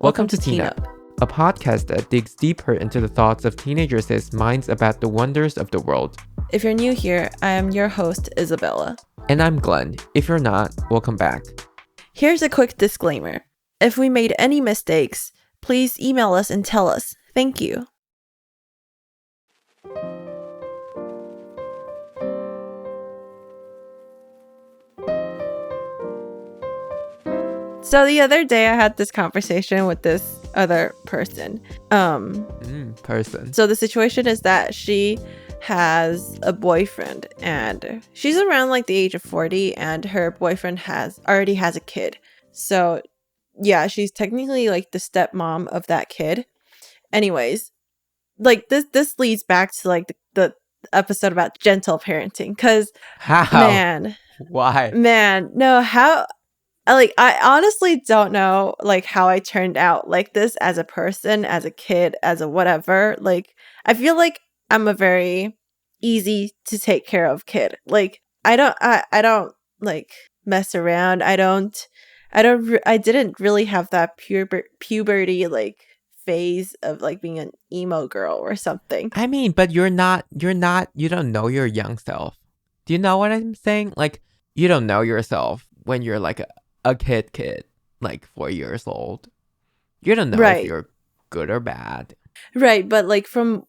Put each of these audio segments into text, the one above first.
Welcome to Teen Up, a podcast that digs deeper into the thoughts of teenagers' minds about the wonders of the world. If you're new here, I am your host, Isabella. And I'm Glenn. If you're not, welcome back. Here's a quick disclaimer. If we made any mistakes, please email us and tell us. Thank you. So the other day I had this conversation with this other person. So the situation is that she has a boyfriend and she's around like the age of 40 and her boyfriend already has a kid. So yeah, she's technically like the stepmom of that kid. Anyways, like this leads back to like the episode about gentle parenting, because Why? I honestly don't know like how I turned out like this as a person, as a kid, as a whatever. Like I feel like I'm a very easy to take care of kid. Like I don't like mess around. I didn't really have that puberty like phase of like being an emo girl or something. I mean, but you don't know your young self. Do you know what I'm saying? Like, you don't know yourself when you're like a kid, like 4 years old. You don't know if you're good or bad. Right, but like from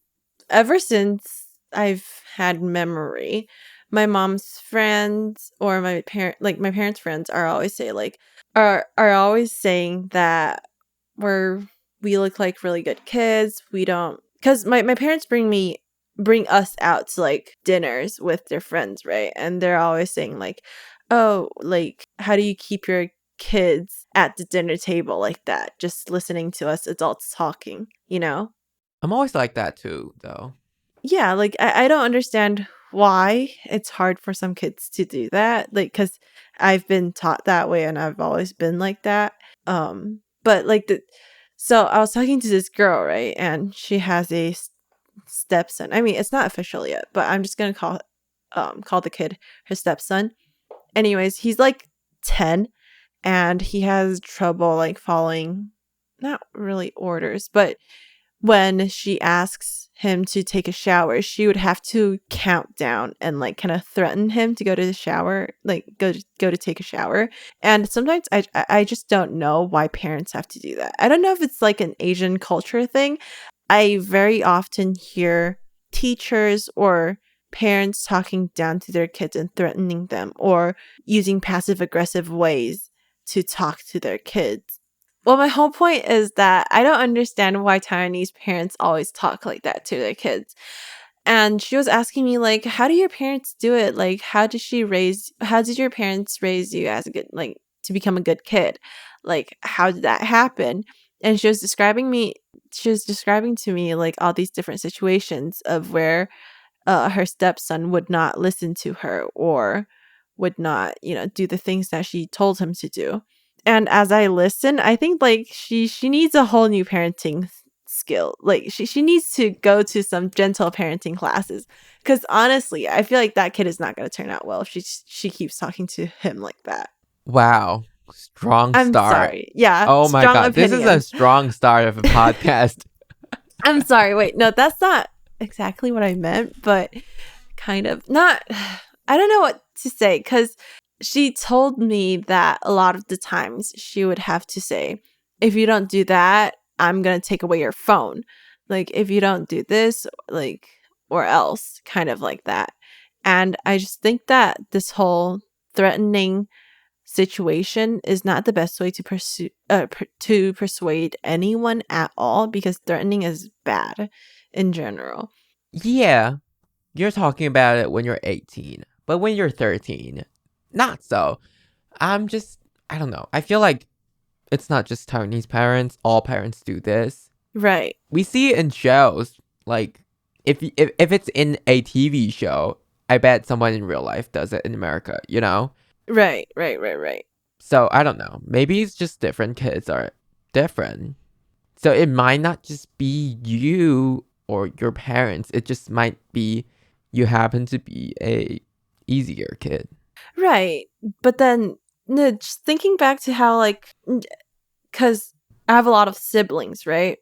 ever since I've had memory, my mom's friends or my parents' friends are always always saying that we look like really good kids. We don't, because my parents bring us out to like dinners with their friends, right? And they're always saying like, oh, like how do you keep your kids at the dinner table like that, just listening to us adults talking, you know? I'm always like that too, though. Yeah, like I don't understand why it's hard for some kids to do that, like because I've been taught that way and I've always been like that. But like so I was talking to this girl, right, and she has a stepson. I mean, it's not official yet, but I'm just gonna call the kid her stepson. Anyways, he's like 10 and he has trouble like following, not really orders, but when she asks him to take a shower, she would have to count down and like kind of threaten him to go to the shower, like go to take a shower. And sometimes I just don't know why parents have to do that. I don't know if it's like an Asian culture thing. I very often hear teachers or parents talking down to their kids and threatening them or using passive aggressive ways to talk to their kids. Well, my whole point is that I don't understand why Taiwanese parents always talk like that to their kids. And she was asking me, like, how do your parents do it? Like, how did your parents raise you as a good, like, to become a good kid? Like, how did that happen? And she was describing to me, like, all these different situations of where her stepson would not listen to her or would not, do the things that she told him to do. And as I listen, I think like she needs a whole new parenting skill. Like she needs to go to some gentle parenting classes, because honestly, I feel like that kid is not going to turn out well if she keeps talking to him like that. Wow. Strong start. I'm sorry. Yeah. Oh my God. Opinion. This is a strong start of a podcast. I'm sorry. Wait, no, that's not exactly what I meant, but kind of not. I don't know what to say, because she told me that a lot of the times she would have to say, if you don't do that, I'm going to take away your phone. Like, if you don't do this, like, or else, kind of like that. And I just think that this whole threatening situation is not the best way to persuade anyone at all, because threatening is bad in general. Yeah, you're talking about it when you're 18, but when you're 13, not so. I don't know. I feel like it's not just Taiwanese parents. All parents do this. Right. We see it in shows. Like, if it's in a TV show, I bet someone in real life does it in America, you know? Right. So, I don't know. Maybe it's just different kids are different. So, it might not just be you or your parents. It just might be you happen to be a easier kid. Right. But then just thinking back to how, like, because I have a lot of siblings, right?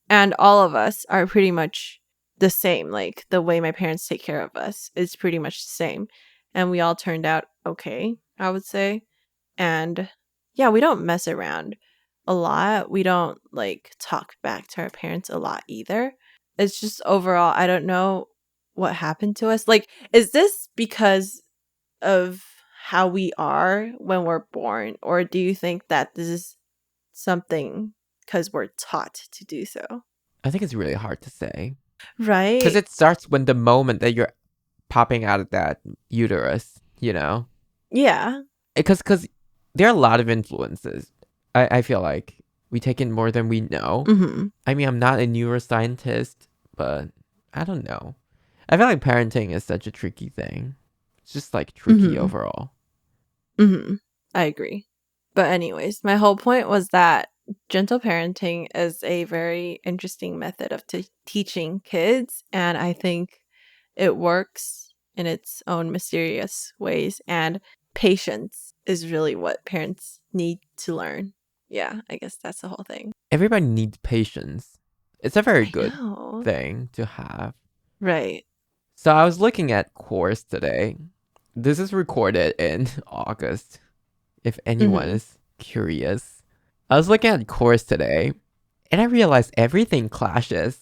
And all of us are pretty much the same. Like the way my parents take care of us is pretty much the same. And we all turned out okay, I would say. And yeah, we don't mess around a lot. We don't like talk back to our parents a lot either. It's just overall, I don't know what happened to us. Like, is this because of how we are when we're born? Or do you think that this is something because we're taught to do so? I think it's really hard to say. Because Right? it starts when the moment that you're popping out of that uterus, you know? Yeah. Because there are a lot of influences. I feel like we take in more than we know. Mm-hmm. I mean, I'm not a neuroscientist, but I don't know. I feel like parenting is such a tricky thing. It's just like tricky Mm-hmm. overall. Mm-hmm. I agree. But anyways, my whole point was that gentle parenting is a very interesting method of teaching kids, and I think it works in its own mysterious ways, and patience is really what parents need to learn. Yeah, I guess that's the whole thing. Everybody needs patience. It's a very I good know. thing to have. Right. So I was looking at course today. This is recorded in August, if anyone Mm-hmm. is curious. I was looking at course today, and I realized everything clashes.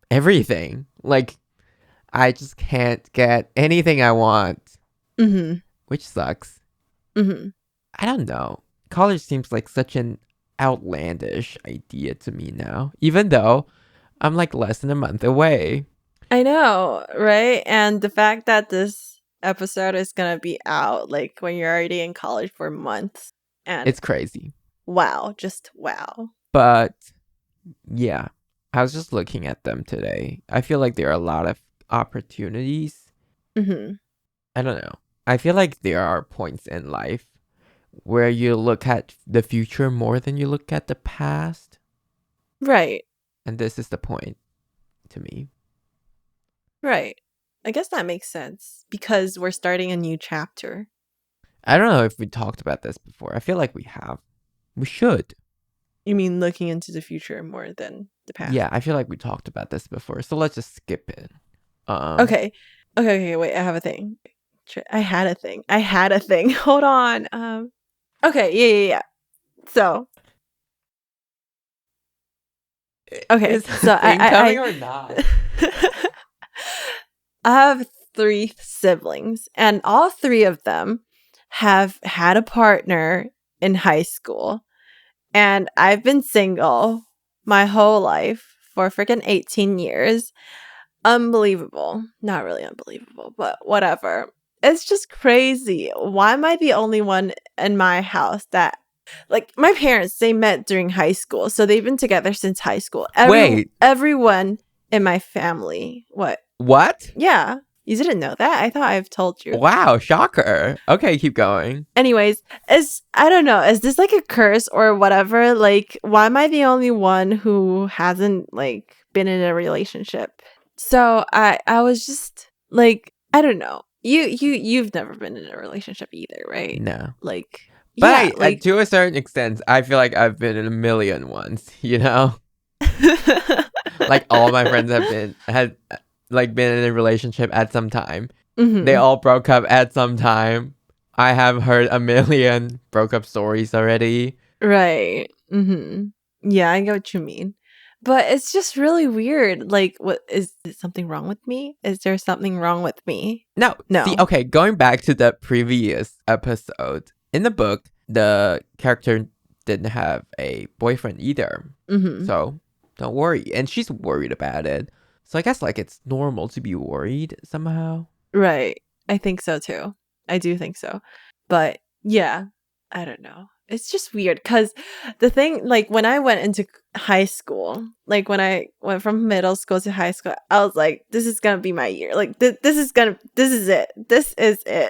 Everything. Like, I just can't get anything I want, Mm-hmm. which sucks. Mm-hmm. I don't know. College seems like such an outlandish idea to me now, even though I'm like less than a month away. I know, right? And the fact that this episode is gonna be out like when you're already in college for months, and It's crazy. wow, just wow. But yeah, I was just looking at them today. I feel like there are a lot of opportunities. Mm-hmm. I don't know. I feel like there are points in life where you look at the future more than you look at the past. Right, And this is the point to me. right. I guess that makes sense because we're starting a new chapter. I don't know if we talked about this before. I feel like we have. We should. You mean looking into the future more than the past? Yeah, I feel like we talked about this before. So let's just skip it. Okay. Okay, wait, I have a thing. I had a thing. I had a thing. Hold on. Okay, yeah. So, okay. Is the So thing coming or not? I have 3 siblings, and all 3 of them have had a partner in high school. And I've been single my whole life for freaking 18 years. Unbelievable. Not really unbelievable, but whatever. It's just crazy. Why am I the only one in my house that, like, my parents, they met during high school, so they've been together since high school. Wait, Everyone in my family. What? what? Yeah. You didn't know that? I thought I've told you. Wow, shocker. Okay, keep going. Anyways, I don't know, is this like a curse or whatever? Like, why am I the only one who hasn't like been in a relationship? So I was just like, I don't know. You've never been in a relationship either, right? No. Like, yeah, But like to a certain extent, I feel like I've been in a million ones, you know? Like all my friends had like been in a relationship at some time. They Mhm. all broke up at some time. I have heard a million broke up stories already. Right. Mhm. Yeah, I get what you mean. But it's just really weird. Like, what is something wrong with me? Is there something wrong with me? No, see, No. okay, going back to the previous episode, in the book, the character didn't have a boyfriend either. Mhm. So don't worry. And she's worried about it. So I guess like it's normal to be worried somehow. Right. I think so too. I do think so. But yeah, I don't know. It's just weird because the thing, like when I went into high school, like when I went from middle school to high school, I was like, this is going to be my year. Like, this is it. This is it.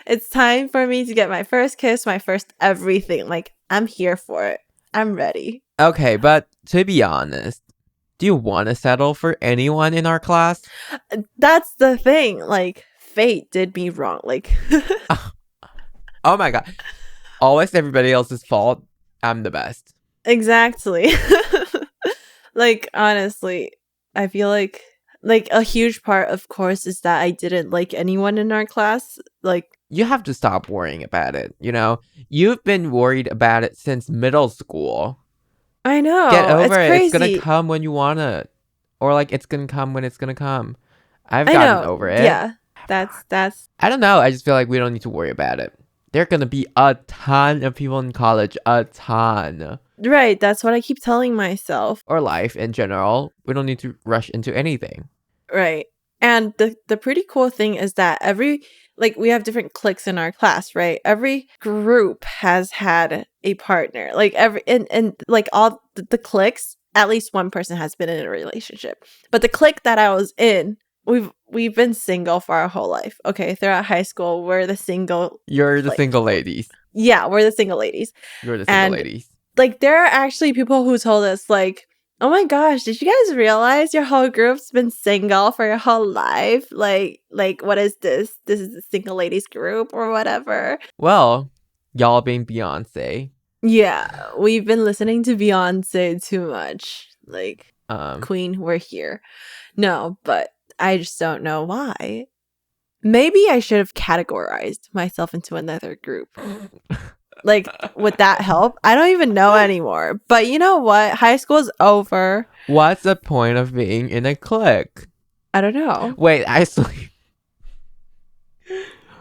It's time for me to get my first kiss, my first everything. Like, I'm here for it. I'm ready. Okay, but to be honest, do you want to settle for anyone in our class? That's the thing. Like, fate did me wrong. Like, Oh my god. Always everybody else's fault. I'm the best. Exactly. Like, honestly, I feel like a huge part, of course, is that I didn't like anyone in our class. Like, You have to stop worrying about it, you know? You've been worried about it since middle school. I Get know, it's over it. It's gonna crazy. come when you wanna. Or like it's gonna come when it's gonna come. I've I gotten know. over it. Yeah. That's I don't know. I just feel like we don't need to worry about it. There are gonna be a ton of people in college, a ton. right. That's what I keep telling myself. Or life in general. We don't need to rush into anything. Right. And the pretty cool thing is that every like we have different cliques in our class, right? Every group has had a partner. Like every and like all the cliques, at least one person has been in a relationship. But the clique that I was in, we've been single for our whole life. Okay, throughout high school, we're the single You're the clique. single ladies. Yeah, we're the single ladies. You're the single And ladies. like there are actually people who told us like, oh my gosh, did you guys realize your whole group's been single for your whole life? Like what is this? This is the single ladies group or whatever. Well, y'all being Beyonce. Yeah, we've been listening to Beyonce too much. Like, Um, Queen, we're here. No, but I just don't know why. Maybe I should have categorized myself into another group. Like, would that help? I don't even know anymore. But you know what? High school's over. What's the point of being in a clique? I don't know. Wait, I sleep.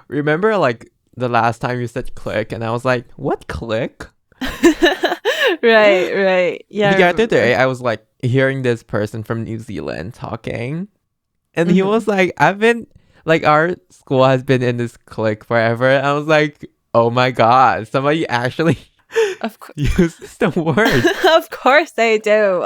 Remember, like, the last time you said clique, and I was like, what clique? Right. Yeah. I The other day, remember. I was like hearing this person from New Zealand talking, and he was Mhm. like, I've been, like, our school has been in this clique forever. And I was like, oh my god, somebody actually Of course. uses the word. Of course they do.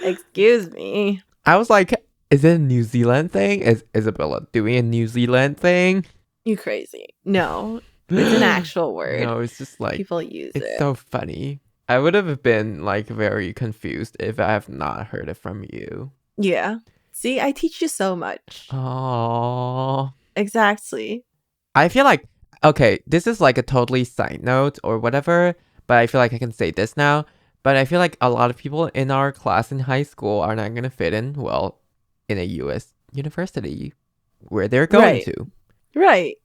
Excuse me. I was like, is it a New Zealand thing? Is Isabella doing a New Zealand thing? You crazy. No. It's an actual word. No, it's just like, People use it's it. so funny. I would have been like very confused if I have not heard it from you. Yeah. See, I teach you so much. Oh, Exactly. I feel like, okay, this is like a totally side note or whatever, but I feel like I can say this now. But I feel like a lot of people in our class in high school are not gonna fit in well in a US university where they're going Right. to. Right.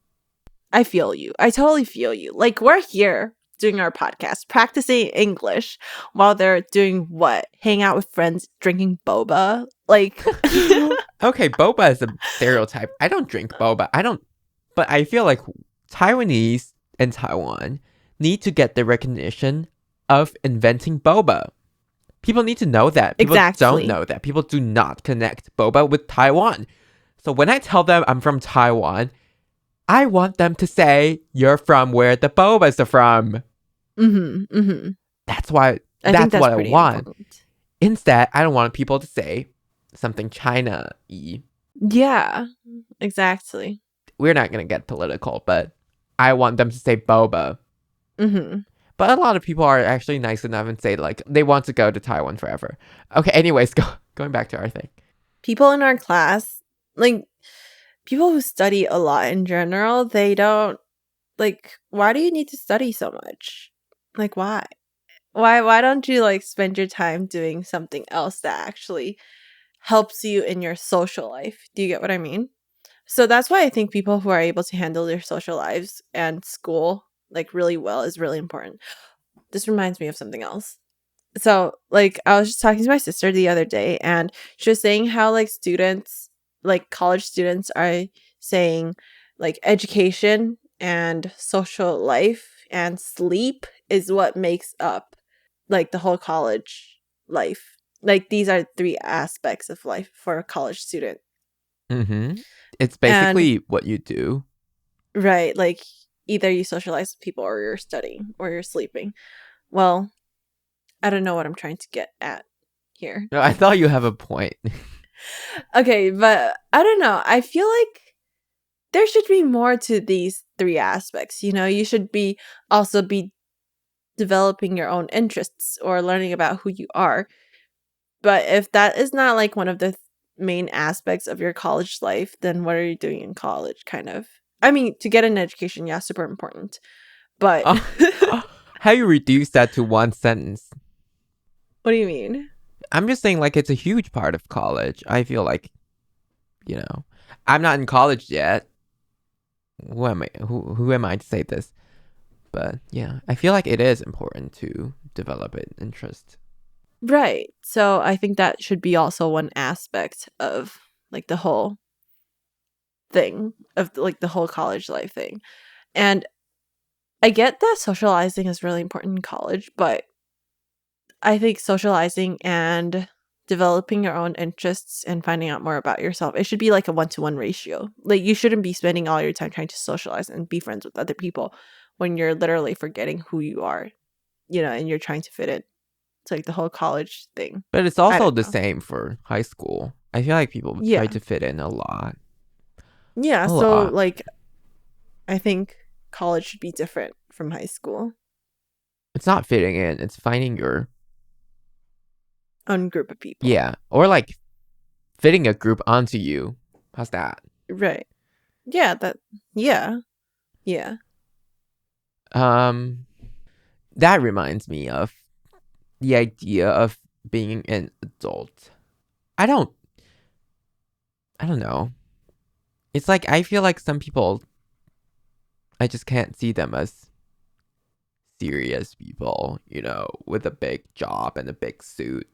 I feel you. I totally feel you. Like, we're here doing our podcast, practicing English while they're doing what? Hang out with friends, drinking boba? Like, Okay, boba is a stereotype. I don't drink boba. I don't, but I feel like Taiwanese and Taiwan need to get the recognition of inventing boba. People need to know that. People don't exactly. know that. People do not connect boba with Taiwan. So when I tell them I'm from Taiwan, I want them to say you're from where the bobas are from. Mm-hmm. That's why. I think That's that's what I pretty want. important. Instead, I don't want people to say something China-y. Yeah, exactly. We're not gonna get political, but I want them to say boba. Mm-hmm. But a lot of people are actually nice enough and say like they want to go to Taiwan forever. Okay, anyways, going back to our thing. People in our class, like, people who study a lot in general, they don't, like, why do you need to study so much? Like, why? Why don't you, like, spend your time doing something else that actually helps you in your social life? Do you get what I mean? So that's why I think people who are able to handle their social lives and school, like, really well is really important. This reminds me of something else. So, like, I was just talking to my sister the other day, and she was saying how, like, students, like, college students are saying, like, education and social life and sleep is what makes up, like, the whole college life. Like, these are three aspects of life for a college student. Mm-hmm. It's And, basically what you do. right, like, either you socialize with people or you're studying or you're sleeping. Well, I don't know what I'm trying to get at here. No, I thought you have a point. Okay, but I don't know. I feel like there should be more to these three aspects. You know, you should be also be developing your own interests or learning about who you are. But if that is not like one of the main aspects of your college life, then what are you doing in college, kind of? I mean, to get an education, yeah, super important. But How you reduce that to one sentence? What do you mean? I'm just saying, like, it's a huge part of college. I feel like, you know, I'm not in college yet. Who am I to say this? But yeah, I feel like it is important to develop an interest. Right. So I think that should be also one aspect of like the whole thing of like the whole college life thing. And I get that socializing is really important in college, but I think socializing and developing your own interests and finding out more about yourself, it should be like a 1-to-1 ratio. Like you shouldn't be spending all your time trying to socialize and be friends with other people when you're literally forgetting who you are, and you're trying to fit in. It's like the whole college thing. But it's I also don't the know. same for high school. I feel like people try Yeah. to fit in a lot. Yeah, A so lot. like I think college should be different from high school. It's not fitting in, it's finding your, Own group of people. yeah, or like fitting a group onto you. How's that? Right. Yeah, yeah. Yeah. Um, that reminds me of the idea of being an adult. I don't, I don't know. It's like, I feel like some people, I just can't see them as serious people, with a big job and a big suit.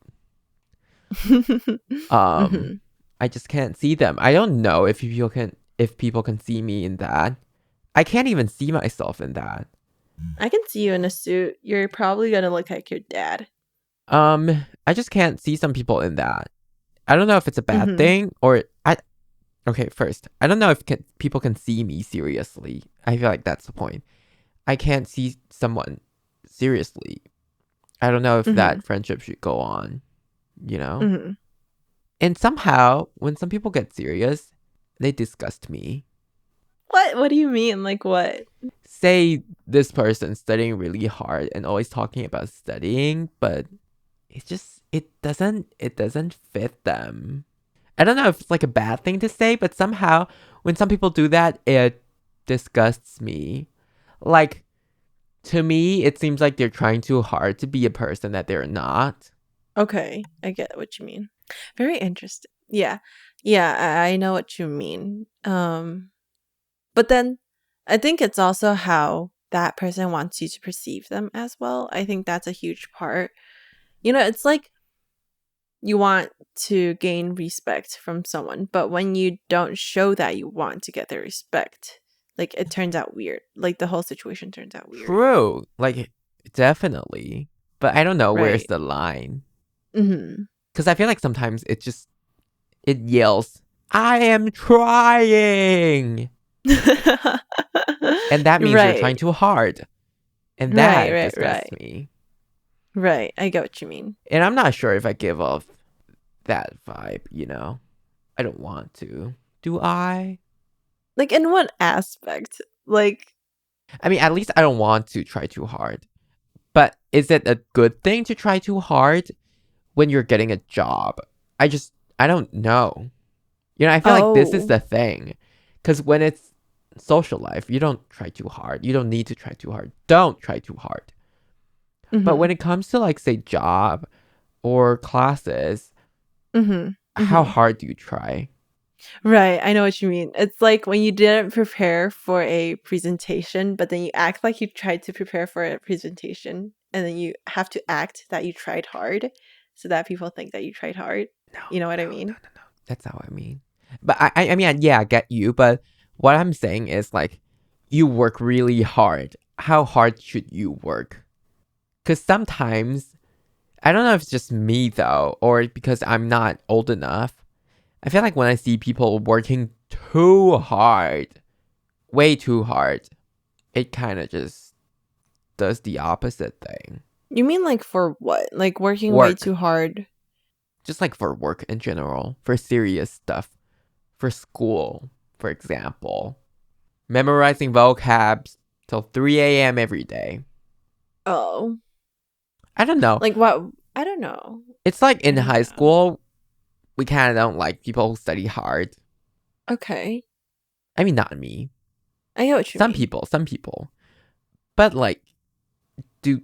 Um, Mhm. I just can't see them. I don't know if people can see me in that. I can't even see myself in that. I can see you in a suit. You're probably gonna look like your dad. I just can't see some people in that. I don't know if it's a bad Mhm. thing or I. Okay, first, I don't know if people can see me seriously. I feel like that's the point. I can't see someone seriously. I don't know if Mhm. that friendship should go on, you know? Mhm. And somehow, when some people get serious, they disgust me. What do you mean? Like what? Say this person studying really hard and always talking about studying, but it doesn't fit them. I don't know if it's like a bad thing to say, but somehow when some people do that, it disgusts me. Like, to me, it seems like they're trying too hard to be a person that they're not. Okay, I get what you mean. Very interesting. Yeah. Yeah, I know what you mean. But then I think it's also how that person wants you to perceive them as well. I think that's a huge part. It's like you want to gain respect from someone, but when you don't show that you want to get their respect, like it turns out weird. Like the whole situation turns out weird. True. Like, definitely. But I don't know where's Right. the line. Mhm. Because I feel like sometimes it yells, I am trying. And that means you're trying Right. too hard. And Right, that right, disgusts right. me. Right. I get what you mean. And I'm not sure if I give off that vibe. I don't want to. Do I? Like in what aspect? Like, I mean, at least I don't want to try too hard. But is it a good thing to try too hard when you're getting a job? I don't know. I feel like this is oh. the thing. Because when it's social life, you don't try too hard. You don't need to try too hard. Don't try too hard. But when Mhm. it comes to, like, say, job or classes, Mhm. how Mhm. hard do you try? Right, I know what you mean. It's like when you didn't prepare for a presentation, but then you act like you tried to prepare for a presentation, and then you have to act that you tried hard so that people think that you tried hard. No, You know what no, I no, mean? no, no. That's not what I mean. But I mean, yeah, I get you. But what I'm saying is, like, you work really hard. How hard should you work? Because sometimes, I don't know if it's just me though, or because I'm not old enough. I feel like when I see people working too hard, way too hard, it kind of just does the opposite thing. You mean like for what? Like working way too Work. hard? Just like for work in general, for serious stuff, for school, for example. Memorizing vocabs till 3 a.m. every day. Oh. I don't know. Like what? I don't know. It's like I in don't high know. school, we kind of don't like people who study hard. Okay. I mean, not me. I get what you Some mean. people, some people. But like, do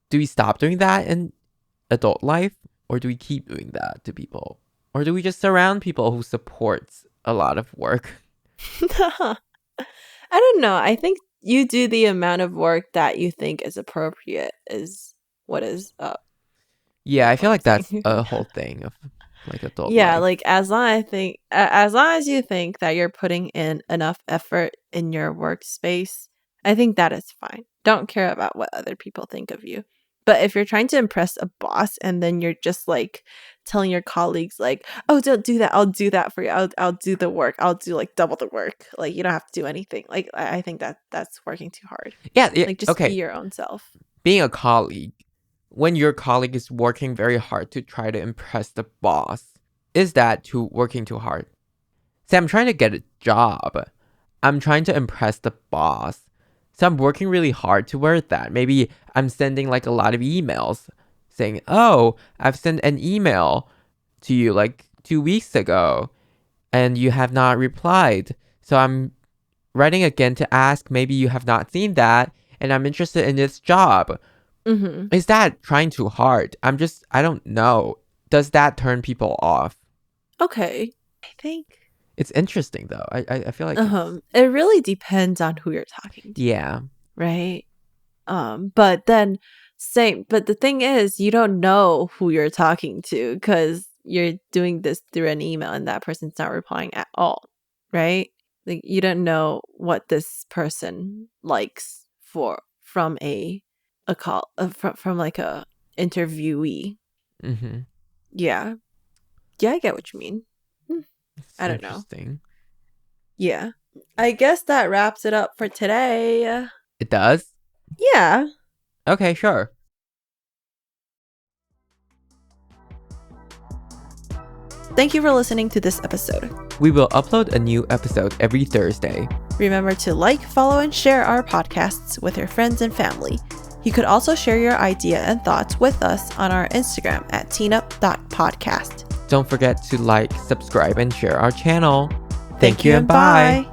do we stop doing that in adult life, or do we keep doing that to people, or do we just surround people who supports a lot of work? I don't know. I think you do the amount of work that you think is appropriate is what is up. Yeah, I feel What I'm like that's saying. a whole thing of like adult Yeah, life. like as long as long as you think that you're putting in enough effort in your workspace, I think that is fine. Don't care about what other people think of you. But if you're trying to impress a boss and then you're just like telling your colleagues like, "Oh, don't do that. I'll do that for you. I'll do the work. I'll do like double the work. Like you don't have to do anything." Like I think that that's working too hard. Yeah, yeah, Like just be okay. your own self. Being a colleague, when your colleague is working very hard to try to impress the boss, is that working too hard? Say I'm trying to get a job. I'm trying to impress the boss. So I'm working really hard toward that. Maybe I'm sending like a lot of emails saying, "Oh, I've sent an email to you like 2 weeks ago and you have not replied. So I'm writing again to ask, maybe you have not seen that and I'm interested in this job." Mhm. Is that trying too hard? I don't know. Does that turn people off? Okay. I think It's interesting though. I feel like it's, it really depends on who you're talking to, yeah. right? But then same but the thing is you don't know who you're talking to because you're doing this through an email and that person's not replying at all, right? Like you don't know what this person likes for from a call from like a interviewee. Mm-hmm. Yeah. Yeah, I get what you mean. Hmm, It's I don't know. interesting. Yeah. I guess that wraps it up for today. It does? Yeah. Okay, sure. Thank you for listening to this episode. We will upload a new episode every Thursday. Remember to like, follow, and share our podcasts with your friends and family. You could also share your idea and thoughts with us on our Instagram at teenup.podcast. Don't forget to like, subscribe, and share our channel. Thank you and bye.